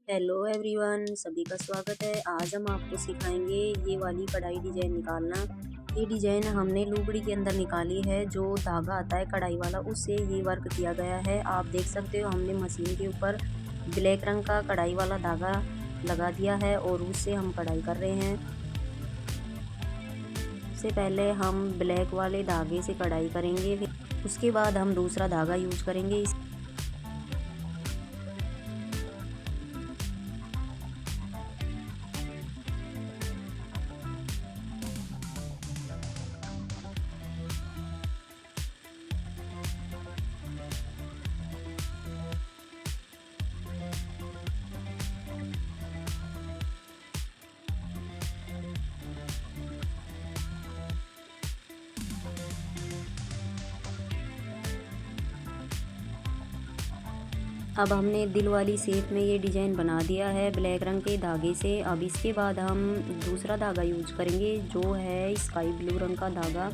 Hello everyone, सभी का स्वागत है। आज हम आपको सिखाएंगे ये वाली कढ़ाई डिजाइन निकालना। ये डिजाइन हमने लुगड़ी के अंदर निकाली है। जो धागा आता है कढ़ाई वाला, उससे ये वर्क किया गया है। आप देख सकते हो, हमने मशीन के ऊपर ब्लैक रंग का कढ़ाई वाला धागा लगा दिया है और उससे हम कढ़ाई कर रहे हैं। सबसे पहले हम ब्लैक वाले धागे से कढ़ाई करेंगे, फिर उसके बाद हम दूसरा धागा यूज करेंगे। अब हमने दिल वाली शेप में ये डिज़ाइन बना दिया है ब्लैक रंग के धागे से। अब इसके बाद हम दूसरा धागा यूज करेंगे, जो है स्काई ब्लू रंग का धागा।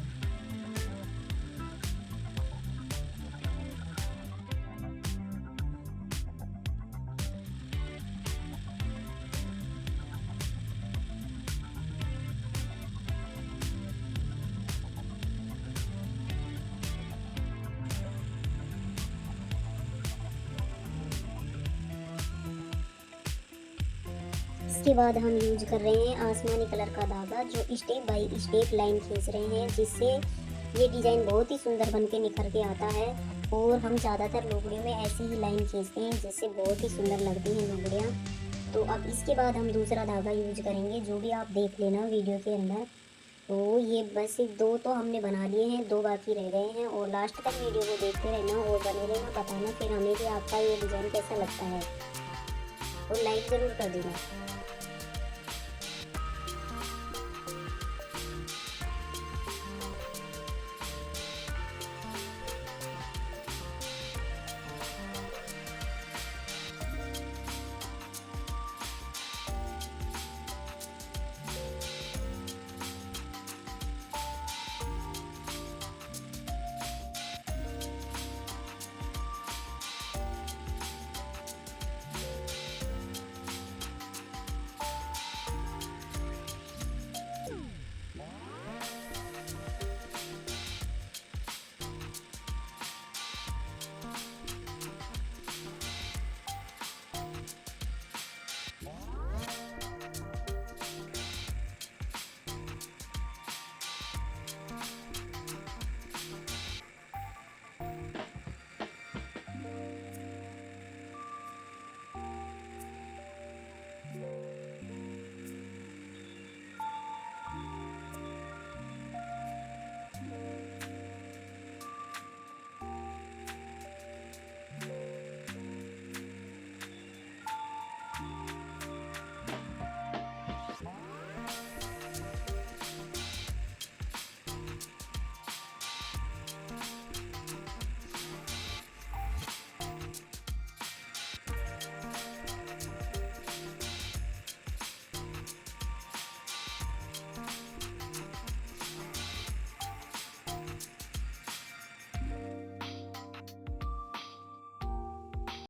इसके बाद हम यूज कर रहे हैं आसमानी कलर का धागा, जो स्टेप बाय स्टेप लाइन खींच रहे हैं, जिससे ये डिज़ाइन बहुत ही सुंदर बन के निखर के आता है। और हम ज़्यादातर लुगड़ियों में ऐसी ही लाइन खींचते हैं, जिससे बहुत ही सुंदर लगती हैं लुगड़ियाँ। तो अब इसके बाद हम दूसरा धागा यूज करेंगे, जो भी आप देख लेना वीडियो के अंदर। तो ये बस दो तो हमने बना लिए हैं, दो बाकी रह गए हैं। और लास्ट तक वीडियो को देखते रहना और बने रहना, बताना फिर हमें कि आपका ये डिज़ाइन कैसा लगता है, और लाइक ज़रूर कर देना।